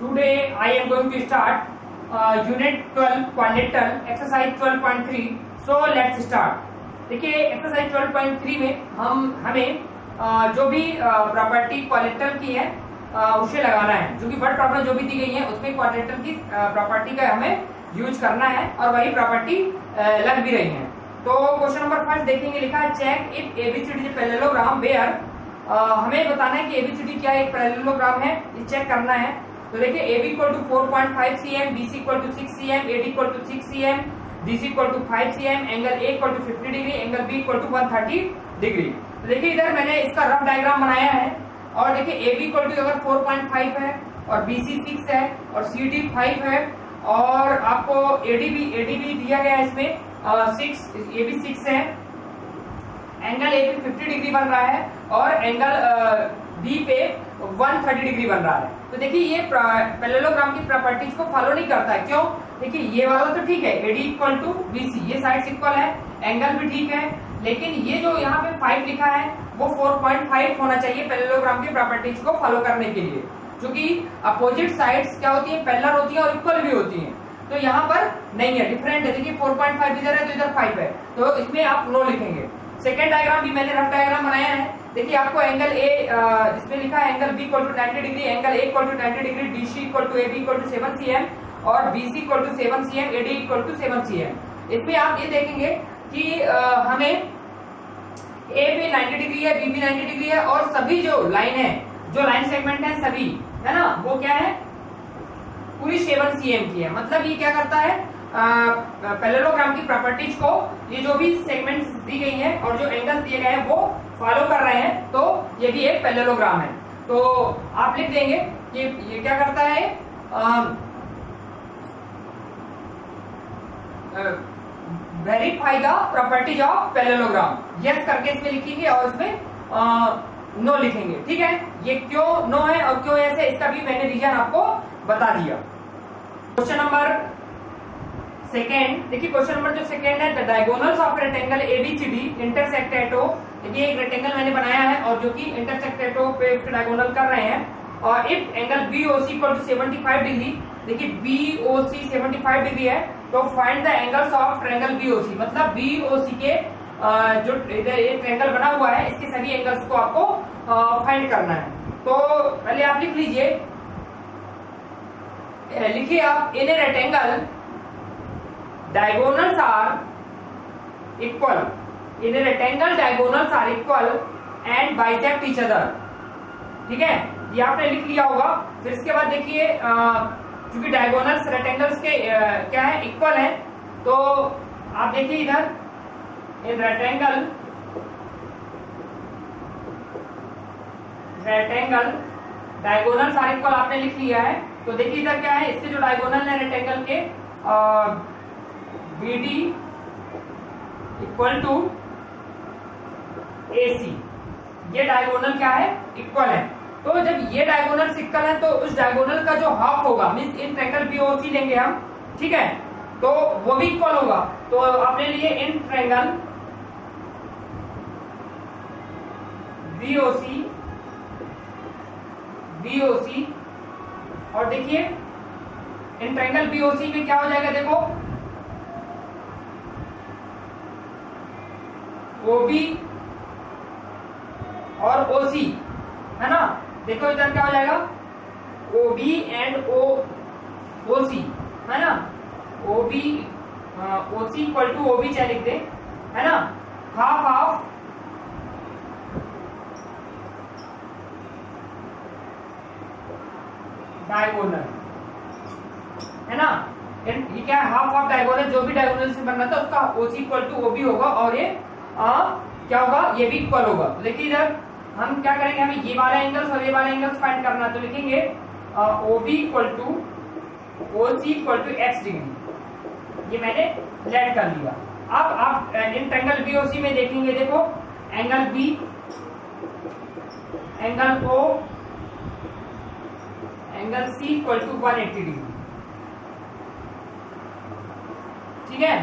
Today I am going to start Unit 12 Quadrilateral Exercise 12.3. So let's start. देखिए exercise 12.3 में हमें जो भी प्रॉपर्टी क्वाड्रिलेटरल की है उसे लगाना है। जो कि वर्ड प्रॉपर्टी जो भी दी गई है उसमें क्वाड्रिलेटरल की प्रॉपर्टी का हमें यूज करना है और वही प्रॉपर्टी लग भी रही है। तो क्वेश्चन नंबर फर्स्ट देखेंगे, लिखा है check if ABCD is parallelogram where. हमें बताना है कि एबीसीडी क्या एक पैरेललोग्राम है, ये चेक करना है। तो देखिए AB equal to 4.5 cm, BC equal to 6 cm, AD equal to 6 cm, DC equal to 5 cm, angle A equal to 50 degree, angle B equal to 130 degree. तो देखिए इधर मैंने इसका रफ डायग्राम बनाया है और देखिए AB इक्वल टू अगर 4.5 है और BC 6 है और CD 5 है और आपको AD भी दिया गया है इसमें 6, AB 6 है, एंगल A पे 50 डिग्री बन रहा है और एंगल B पे 130 डिग्री बन रहा है। तो देखिए ये पैरेललोग्राम की प्रॉपर्टीज को फॉलो नहीं करता है। क्यों? देखिए ये वाला तो ठीक है, AD इक्वल टू BC, ये साइड इक्वल है, एंगल भी ठीक है, लेकिन ये जो यहाँ पे 5 लिखा है वो 4.5 होना चाहिए पैरेललोग्राम की प्रॉपर्टीज को फॉलो करने के लिए। क्योंकि अपोजिट साइड्स क्या होती है, पैरेलल होती है और इक्वल भी होती है। तो यहाँ पर नहीं है, डिफरेंट है। देखिए 4.5 इधर है तो इधर 5 है, तो इसमें आप नो लिखेंगे। सेकेंड डायग्राम भी मैंने रफ डायग्राम बनाया है। देखिए आपको एंगल ए इसमें लिखा है angle B equal to 90 degree, angle A equal to 90 degree, DC equal to AB equal to 7 cm और BC equal to 7 cm, AD equal to 7 cm। इसमें आप ये देखेंगे कि हमें A भी 90 डिग्री है, B भी 90 डिग्री है और सभी जो लाइन है, जो लाइन सेगमेंट है सभी, है ना, वो क्या है, पूरी 7 cm की है। मतलब ये क्या करता है, पैरेललोग्राम की प्रॉपर्टीज को ये जो भी सेगमेंट्स दी गई है और जो एंगल दिए गए हैं वो फॉलो कर रहे हैं, तो ये भी एक पैरेललोग्राम है। तो आप लिख देंगे कि ये क्या करता है, verify the properties of parallelogram. Yes करके इसमें लिखेंगे और इसमें नो लिखेंगे। ठीक है, ये क्यों नो है और क्यों ऐसे, इसका भी मैंने रीजन आपको बता दिया। क्वेश्चन नंबर सेकेंड देखिए, क्वेश्चन नंबर जो सेकेंड है, the diagonals of rectangle ABCD intersect at O। देखिए एक रेक्टेंगल मैंने बनाया है और जो कि इंटरसेक्ट एट O पे डायगोनल कर रहे हैं। और if angle BOC equal to 75 degree, देखिए BOC 75 डिग्री है, तो find the angles of triangle BOC। मतलब BOC के जो इधर एक ट्रायंगल बना हुआ है इसके सभी एंगल्स को आपको फाइंड करना है। तो पहले आप लिख लीजिए, लिखिए आप, in a rectangle diagonals are equal, in a rectangle diagonals are equal and bisect each other। ठीक है, ये आपने लिख लिया होगा। फिर इसके बाद देखिए क्योंकि डायगोनल्स रेक्टेंगल्स के क्या है, इक्वल है, तो आप देखिए इधर in rectangle diagonals are equal आपने लिख लिया है। तो देखिए इधर क्या है, इसके जो डायगोनल है रेक्टेंगल के BD इक्वल टू AC, ये डायगोनल क्या है, इक्वल है। तो जब ये डायगोनल इक्वल है तो उस डायगोनल का जो हाफ होगा, मींस इन ट्रायंगल BOC लेंगे हम, ठीक है, तो वो भी इक्वल होगा। तो आपने लिए इन ट्रायंगल BOC और देखिए इन ट्रायंगल BOC में क्या हो जाएगा, देखो OB और OC, है ना। देखो इधर क्या हो जाएगा, OB एंड OC, है ना, OC इक्वल टू OB चाहे लिख दे, है ना, हाफ ऑफ डायगोनल, है ना। ये क्या है, हाफ ऑफ डायगोनल, जो भी डायगोनल से बनना था उसका OC इक्वल टू OB होगा और ये क्या होगा, ये भी इक्वल होगा। देखिए इधर हम क्या करेंगे, हमें ये वाला एंगल्स और ये वाला एंगल्स फाइंड करना, तो लिखेंगे OB equal to OC equal to X degree. ये मैंने लेट कर लिया। अब आप इन ट्रायंगल BOC में देखेंगे, देखो angle B, angle O, angle C equal to 180 degree. ठीक है,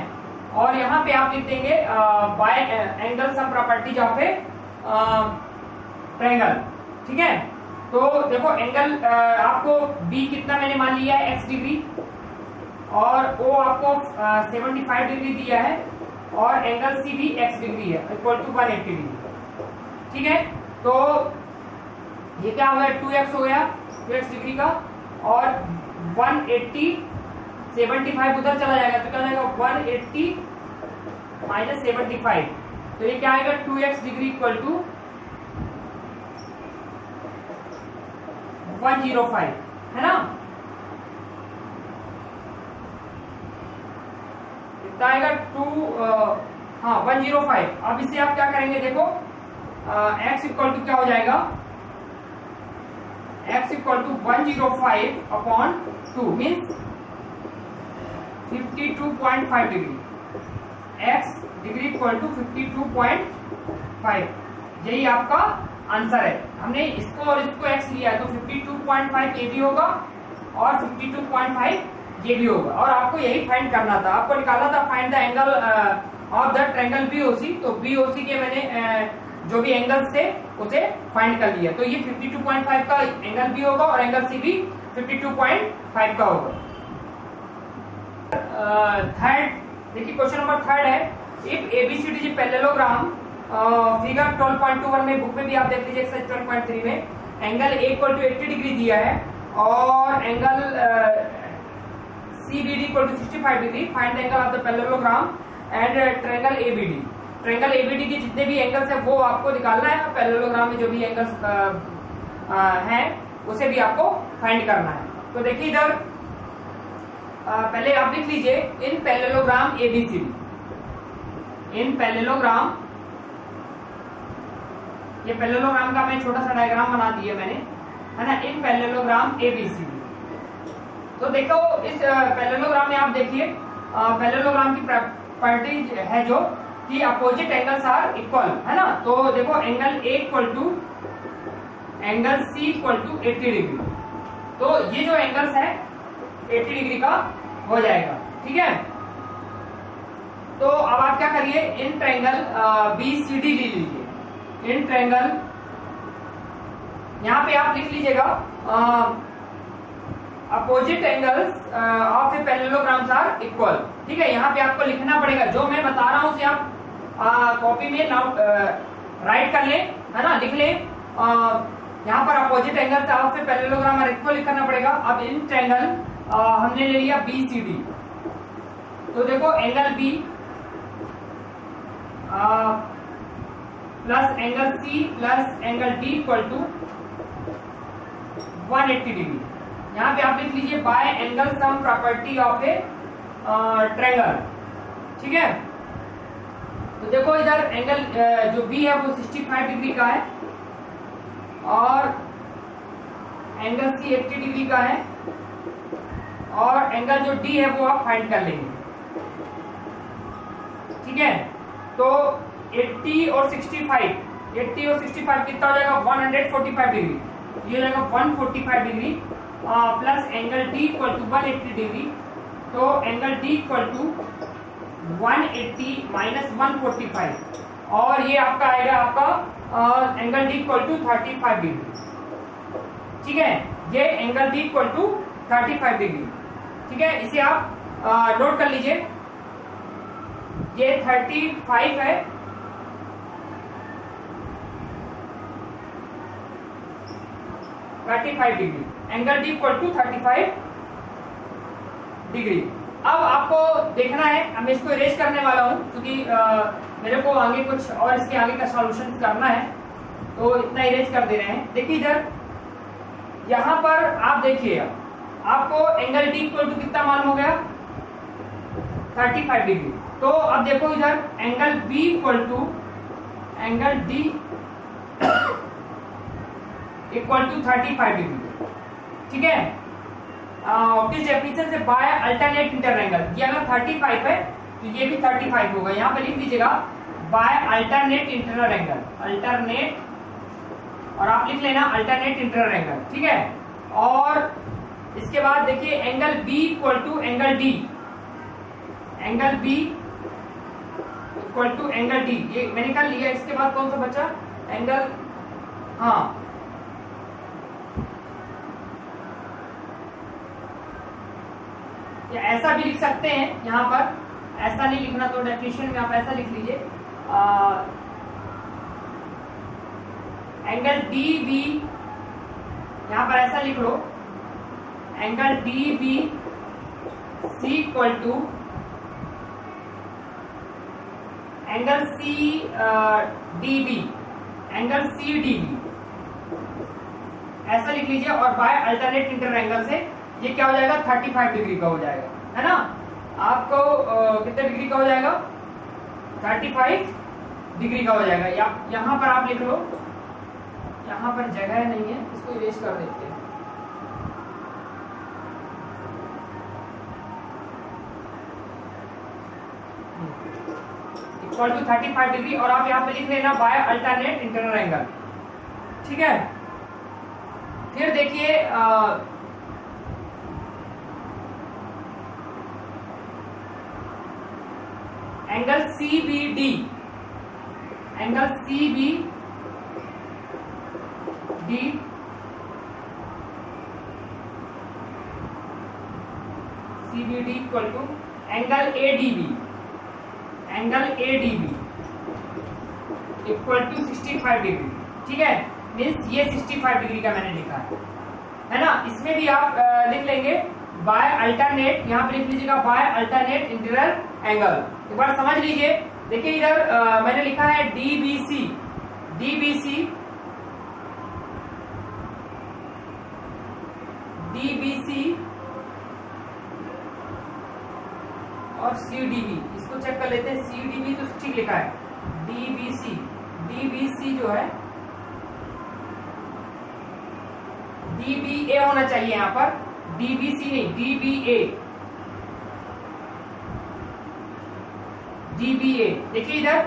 और यहाँ पे आप लिख देंगे by angle sum properties of a triangle. ठीक है, तो देखो एंगल आपको बी कितना मैंने मान लिया है x डिग्री, और ओ आपको 75 डिग्री दिया है, और एंगल सी भी x डिग्री है इक्वल टू 180 डिग्री। ठीक है, तो ये क्या हो गया 2x हो गया 2x डिग्री का, और 180 75 उधर चला जाएगा तो क्या हो जाएगा 180 माइनस 75, तो ये क्या आएगा 2x डिग्री इक्वल टू 105, है ना। कितना आएगा 105। अब इसे आप क्या करेंगे, देखो x इक्वल टू क्या हो जाएगा, x equal to 105 upon 2 means 52.5 degree, x degree equal to 52.5, यही आपका आंसर है। हमने इसको और इसको x लिया है तो 52.5 ये भी होगा और 52.5 ये भी होगा, और आपको यही फाइंड करना था, आपको निकालना था find the angle of the triangle BOC। तो BOC के मैंने जो भी एंगल्स थे उसे फाइंड कर लिया, तो ये 52.5 का एंगल B होगा और एंगल C भी 52.5 का होगा। थर्ड देखिए, क्वेश्चन नंबर थर्ड है, if ABCD is parallelogram, figure 12.21 में बुक में भी आप देख लीजिए एक्सरसाइज 12.3 में angle A equal to 80 degree दिया है और angle CBD equal to 65 degree, find the angle of the parallelogram and triangle ABD। Triangle ABD के जितने भी एंगल्स है वो आपको निकालना है, पैरेललोग्राम में जो भी एंगल्स हैं उसे भी आपको फाइंड करना है। तो देखिए इधर पहले आप लिख लीजिए इन पैरेललोग्राम ABCD, इन पैरेललोग्राम, ये पैरेललोग्राम का मैं छोटा सा डायग्राम बना दिया मैंने, है ना, इन पैरेललोग्राम ABCD। तो देखो इस पैरेललोग्राम में आप देखिए पैरेललोग्राम की प्रॉपर्टी है जो कि अपोजिट एंगल्स आर इक्वल, है ना। तो देखो angle A equal to angle C equal to 80 degree, तो ये जो एंगल्स है 80 डिग्री का हो जाएगा। ठीक है, तो अब आप क्या करिए, इन ट्रायंगल BCD ले लीजिए, इन ट्रायंगल, यहां पे आप लिख लीजिएगा opposite angles of a parallelograms are equal. ठीक है, यहाँ पे आपको लिखना पड़ेगा, जो मैं बता रहा हूं उसे आप कॉपी में राइट कर लें, है ना, लिख लें। यहाँ पर opposite angles of a parallelogram are equal लिखना पड़ेगा। अब इन ट्रायंगल हमने ले लिया BCD, तो देखो angle B plus angle C plus angle D equal to 180 degree. यहाँ पे आप लिख लीजिए by angle sum property of a triangle. ठीक है, तो देखो इधर एंगल जो B है वो 65 डिग्री का है और एंगल C 80 डिग्री का है, और एंगल जो D है वो आप फाइंड कर लेंगे। ठीक है, तो 80 और 65 कितना हो जाएगा 145 डिग्री, ये हो जाएगा 145 degree plus angle D equal to 180 degree, तो angle D equal to 180 minus 145, और ये आपका आएगा आपका angle D equal to 35 degree. ठीक है, ये angle D equal to 35 degree. ठीक है, इसे आप नोट कर लीजिए, ये 35 है, degree, angle D equal to 35 degree. अब आपको देखना है, मैं इसको इरेज करने वाला हूं क्योंकि मेरे को आगे कुछ और इसके आगे का सॉल्यूशन करना है, तो इतना इरेज कर दे रहे हैं। देखिए इधर यहां पर आप देखिए, आपको एंगल D इक्वल टू कितना मालूम हो गया 35 डिग्री। तो अब देखो इधर angle B equal to angle D equal to 35 degree. ठीक है, किस डेफिनेशन से बाय अल्टरनेट इंटरएंगल, ये अगर 35 है तो ये भी 35 होगा। यहाँ पे लिख दीजिएगा बाय अल्टरनेट इंटरएंगल, अल्टरनेट, और आप लिख लेना अल्टरनेट इंटरएंगल। ठीक है, और इसके बाद देखिए angle B equal to angle D, angle B equal to angle D, ये मैंने कर लिया। इसके बाद कौन सा बचा एंगल, हाँ या ऐसा भी लिख सकते हैं, यहाँ पर ऐसा नहीं लिखना तो डेफिनेशन में आप ऐसा लिख लीजिए, एंगल डी बी, यहाँ पर ऐसा लिख लो, angle D B C equal to angle C D B, angle C D B, ऐसा लिख लीजिए। और बाय अल्टरनेट इंटर एंगल से ये क्या हो जाएगा, 35 डिग्री का हो जाएगा, है ना। आपको कितने डिग्री का हो जाएगा, 35 डिग्री का हो जाएगा। या यहाँ पर आप लिख लो, यहाँ पर जगह नहीं है, इसको इरेज कर देते हैं। इक्वल टू 35 डिग्री, और आप यहाँ पे लिख लेना बाय अल्टरनेट इंटरनल एंगल, ठीक है। फिर देखिए angle C B D, angle C B D C B D equal to angle A D B, angle A D B equal to 65 degree, ठीक है। मीन्स ये 65 डिग्री का मैंने लिखा है ना। इसमें भी आप लिख लेंगे बाय अल्टरनेट, यहाँ पे लिख लीजिएगा बाय अल्टरनेट इंटीरियर एंगल। एक बार समझ लीजिए, देखिए इधर मैंने लिखा है डीबीसी, डीबीसी, डीबीसी और सीडीबी, इसको चेक कर लेते हैं। सीडीबी तो ठीक लिखा है, डीबीसी, डीबीसी जो है डीबीए होना चाहिए यहाँ पर, डीबीसी नहीं, डीबीए, डीबीए। देखिए इधर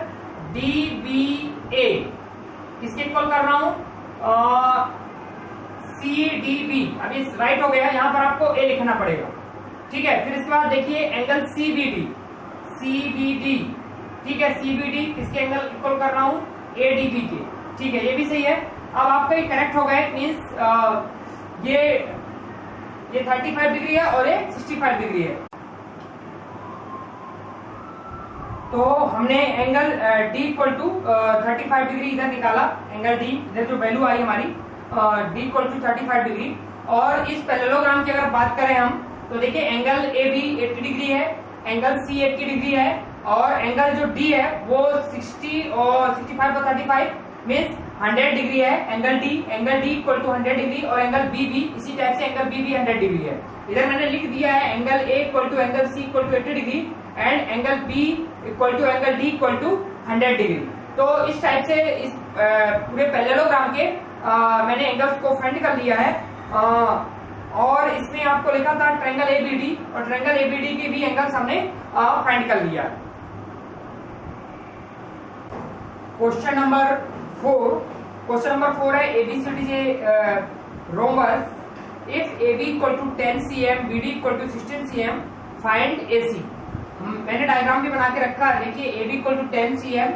डीबीए किसके इक्वल कर रहा हूं, सीडीबी, अभी राइट हो गया, यहाँ पर आपको ए लिखना पड़ेगा, ठीक है। फिर इसके बाद देखिए एंगल सीबीडी, सीबीडी, ठीक है, सीबीडी किसके एंगल इक्वल कर रहा हूं, एडीबी के, ठीक है, ये भी सही है। अब आपका ये करेक्ट हो गए, मीन्स ये 35 डिग्री है और ये 65 डिग्री है। तो हमने angle D equal to 35 degree इधर निकाला, एंगल डी इधर जो वैल्यू आई हमारी डी इक्वल टू 35 डिग्री। और इस पैरेललोग्राम की अगर बात करें हम, तो देखिए एंगल ए बी 80 डिग्री है, एंगल सी 80 डिग्री है, और एंगल जो डी है वो 60 और 65 और 35 मीन्स 100 डिग्री है angle D. Angle D equal to 100 degree, और एंगल बी भी इसी टाइप से एंगल बी भी 100 डिग्री है। इधर मैंने लिख दिया है angle A equal to angle C equal to 80 degree and angle B equal to angle D equal to 100 degree. तो इस टाइप से इस पूरे पैरेललोग्राम के मैंने एंगल्स को फाइंड कर लिया है। और इसमें आपको लिखा था ट्रायंगल एबीडी, और ट्रायंगल एबीडी के भी एंगल्स हमने फाइंड कर लिया। क्वेश्चन नंबर 4 है एबीसीडी से rhombus, if AB equal to 10 cm, BD equal to 16 cm, find AC। मैंने डायग्राम भी बना के रखा है, देखिए AB इक्वल टू 10 cm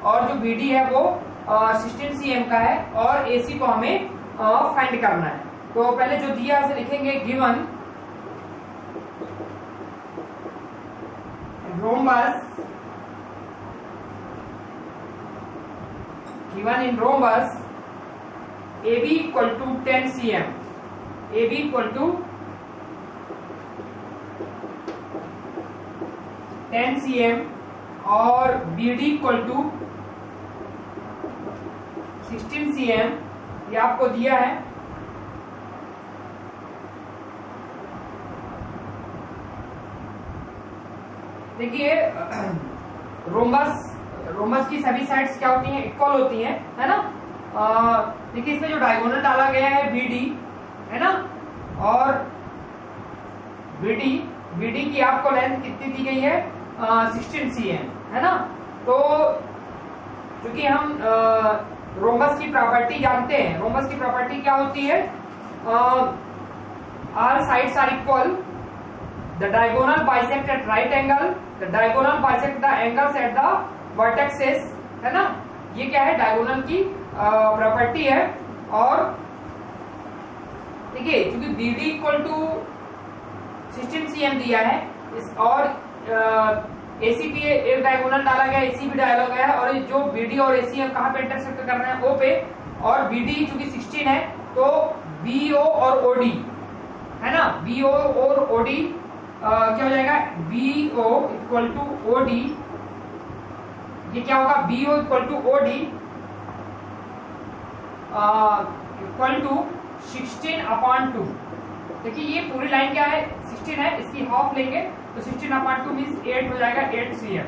और जो BD है वो 16 cm का है, और AC को हमें फाइंड करना है। तो पहले जो दिया है उसे लिखेंगे, given rhombus, given in rhombus AB equal to 10 cm, AB equal to 10 cm और BD equal to 16 cm, ये आपको दिया है। देखिए रोमबस की सभी साइड्स क्या होती हैं, इक्वल होती हैं, है ना। देखिए इसमें जो डायगोनल डाला गया है BD, है ना, और BD की आपको लेंथ कितनी दी गई है, 16 cm, है ना। तो क्योंकि हम रोमबस की प्रॉपर्टी जानते हैं, रोमबस की प्रॉपर्टी क्या होती है, all sides are equal, the diagonal bisect at right angle, the diagonal bisect the angles at the vertexes, है ना। ये क्या है, डायगोनल की प्रॉपर्टी है। और देखिए क्योंकि BD इक्वल टू 16 cm दिया है और AC पे एक डायगोनल डाला गया, AC भी डाला गया है और जो BD और AC है कहाँ पे इंटरसेक्ट कर रहे हैं, O पे, और BD चूंकि 16 है तो BO और OD है ना, BO और OD क्या हो जाएगा, BO इक्वल टू OD, ये क्या होगा, BO equal to OD equal to 16/2। देखिए ये पूरी लाइन क्या है, 16 है, इसकी हाफ लेंगे तो 16/2 मीन्स 8 हो जाएगा, 8 cm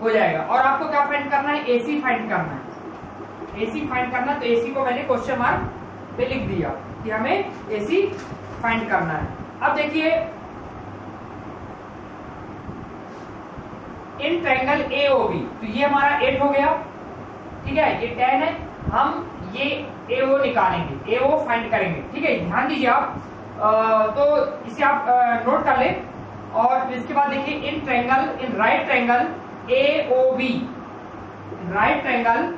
हो जाएगा। और आपको क्या फाइंड करना है, AC फाइंड करना है, AC फाइंड करना, तो AC को मैंने क्वेश्चन मार्क पे लिख दिया कि हमें AC फाइंड करना है। अब देखिए इन ट्रायंगल AOB, तो ये हमारा 8 हो गया, ठीक है, ये 10 है, हम ये AO निकालेंगे, AO फाइंड करेंगे, ठीक है, ध्यान दीजिए आप, तो इसे आप नोट कर लें। और इसके बाद देखिए in triangle, in right triangle AOB, right triangle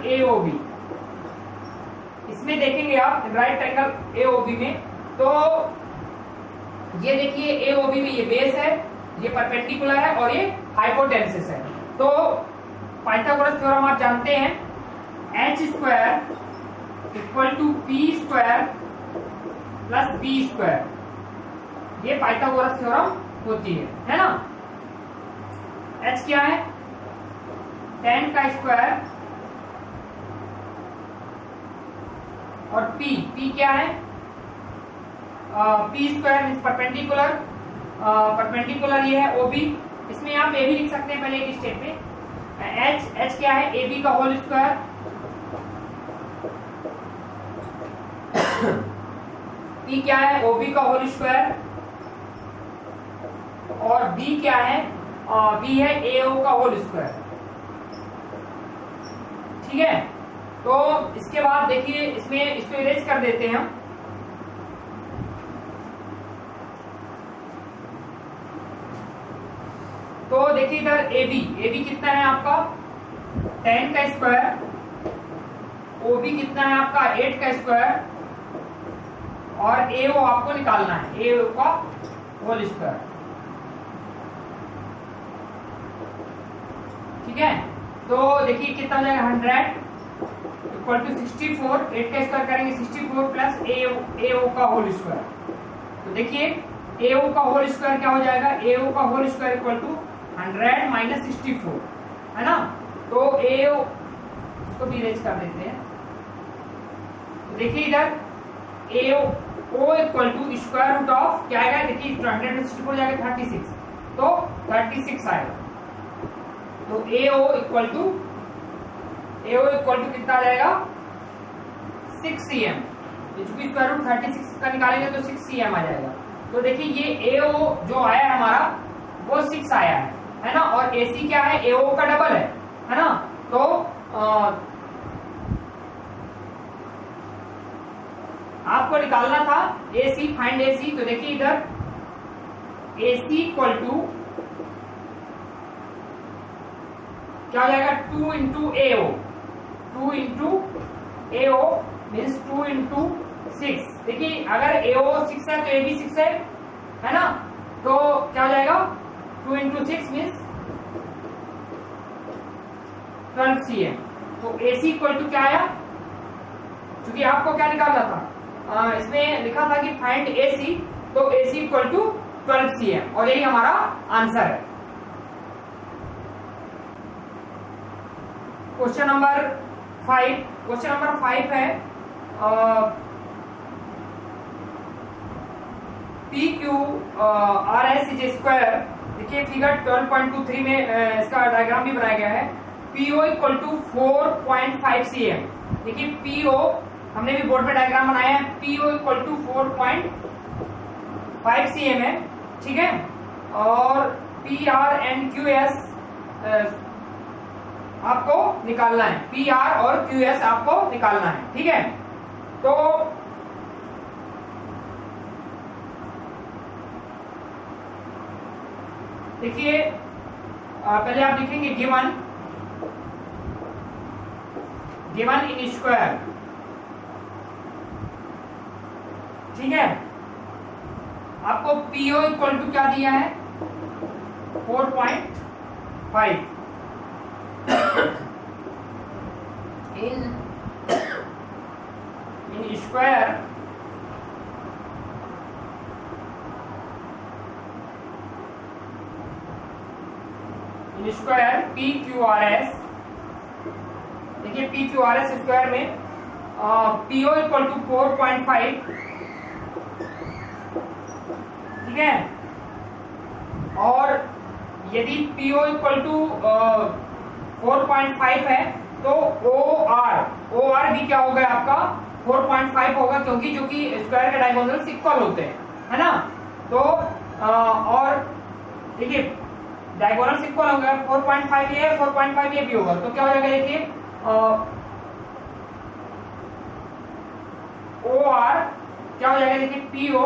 AOB, इसमें देखेंगे आप राइट ट्रायंगल AOB में, तो ये देखिए AOB में ये बेस है, ये परपेंडिकुलर है और ये हाइपोटेन्सिस है। तो पाइथागोरस थ्योरम आप जानते हैं, h² equal to p² plus b², ये पाइथागोरस थ्योरम होती है ना। h क्या है, 10 का स्क्वायर, और p क्या है, p² परपेंडिकुलर, परपेंडिकुलर ये है OB, इसमें आप a भी लिख सकते हैं पहले एक स्टेप में, h क्या है, AB का होल स्क्वायर, P क्या है, OB का होल स्क्वायर, और B क्या है, B है AO का होल स्क्वायर, ठीक है। तो इसके बाद देखिए इसमें इसको इरेज कर देते हैं हम, तो देखिए इधर AB कितना है आपका 10 का स्क्वायर, OB कितना है आपका 8 का स्क्वायर, और AO आपको निकालना है, AO का होल स्क्वायर, ठीक है। तो देखिए कितना हो जाएगा 100 इक्वल टू 64, 8 का स्क्वायर करेंगे 64 प्लस AO का होल स्क्वायर, तो देखिए AO का होल स्क्वायर क्या हो जाएगा, AO का whole square equal to 100 minus 64 है ना। तो AO इसको भी इरेज कर देते हैं, तो देखिए इधर AO equal to square root of क्या आएगा, देखिए 100 में 64 जाएगा 36, तो 36 आएगा। तो AO इक्वल टू कितना आ जाएगा 6 cm, चूंकि स्क्वायर रूट 36 का निकालेंगे तो 6 cm आ जाएगा। तो देखिए ये AO जो आया है हमारा वो 6 आया है ना, और AC क्या है, AO का डबल है ना। तो आपको निकालना था AC, फाइंड AC, तो देखिए इधर AC इक्वल टू क्या हो जाएगा 2 into AO, 2 into AO means 2 into 6। देखिए अगर AO 6 है तो AB 6 है ना, तो क्या हो जाएगा 2 इंटू 6 मीन्स 12 cm। तो AC इक्वल टू क्या आया, क्योंकि आपको क्या निकालना था, इसमें लिखा था कि फाइंड AC, तो AC इक्वल टू 12 cm, और यही हमारा आंसर है। क्वेश्चन नंबर 5 है PQRS इज स्क्वायर। देखिए फिगर 12.23 में इसका डायग्राम भी बनाया गया है। PO equal to 4.5 cm। देखिए PO हमने भी बोर्ड पे डायग्राम बनाया है, PO इक्वल टू 4.5 cm है, ठीक है। और PR एंड QS आपको निकालना है, PR और QS आपको निकालना है, ठीक है। तो देखिए पहले आप लिखेंगे गिवन गिवन इन स्क्वायर, ठीक है। आपको पीओ इक्वल टू क्या दिया है 4.5 in square square P Q R S. देखिए P Q R S square में पीओ इक्वल टू 4.5, ठीक है। और यदि पीओ इक्वल टू 4.5 है तो ओ आर भी क्या होगा आपका 4.5 होगा, क्योंकि जो कि स्क्वायर के डायगोनल्स इक्वल होते हैं, है ना। तो और देखिए डायगोनल्स इक्वल होंगे, 4.5 ये 4.5 ये भी होगा, तो क्या हो जाएगा देखिए ओ आर क्या हो जाएगा देखिए PO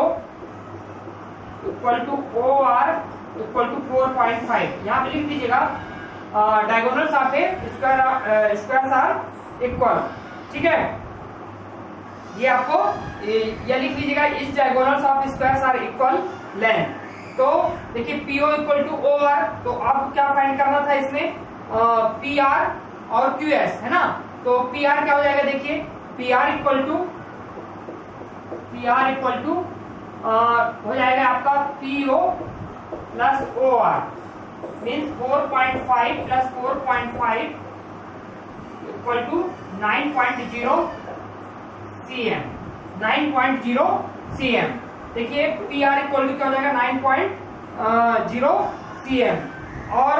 equal to O R equal to 4.5। यहाँ पे लिख दीजिएगा diagonals of a square are equal, ठीक है। ये आपको ये लिख लीजिएगा इस diagonals of squares are equal length. तो देखिए PO equal to O R, तो आपको क्या फाइंड करना था इसमें पी आर और क्यू एस, है ना। तो पी आर क्या हो जाएगा देखिए पी आर इक्वल टू हो जाएगा आपका PO plus O R means 4.5 plus 4.5 equal to 9.0 cm 9.0 cm। देखिए पी आर इक्वल टू क्या हो जाएगा 9.0 cm। और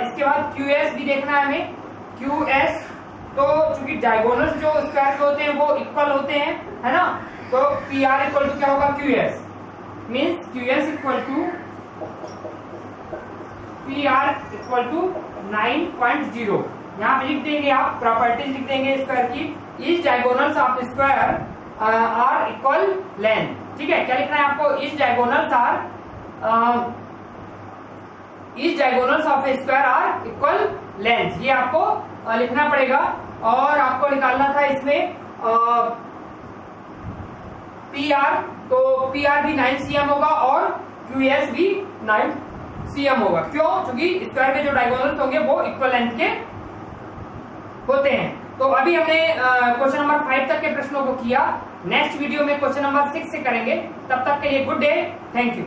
इसके बाद क्यू एस भी देखना है हमें। क्यू एस तो चूंकि डायगोनल्स जो स्क्वायर के होते हैं वो इक्वल होते हैं, है ना। तो पी आर इक्वल टू क्या होगा Q S means Q S equal to P R equal to 9.0। यहाँ पे लिख देंगे आप प्रॉपर्टीज लिख देंगे स्क्वायर की, इस diagonals of square are equal length, ठीक है। क्या लिखना है आपको इस diagonals of square are equal length, ये आपको लिखना पड़ेगा। और आपको निकालना था इसमें पी आर, तो पी आर भी 9 cm होगा और क्यू एस भी 9 cm होगा। क्यों? क्योंकि स्क्वायर के जो डायगोनल्स होंगे वो इक्वल लेंथ के होते हैं। तो अभी हमने क्वेश्चन नंबर 5 तक के प्रश्नों को किया। नेक्स्ट वीडियो में क्वेश्चन नंबर 6 से करेंगे। तब तक के लिए गुड डे, थैंक यू।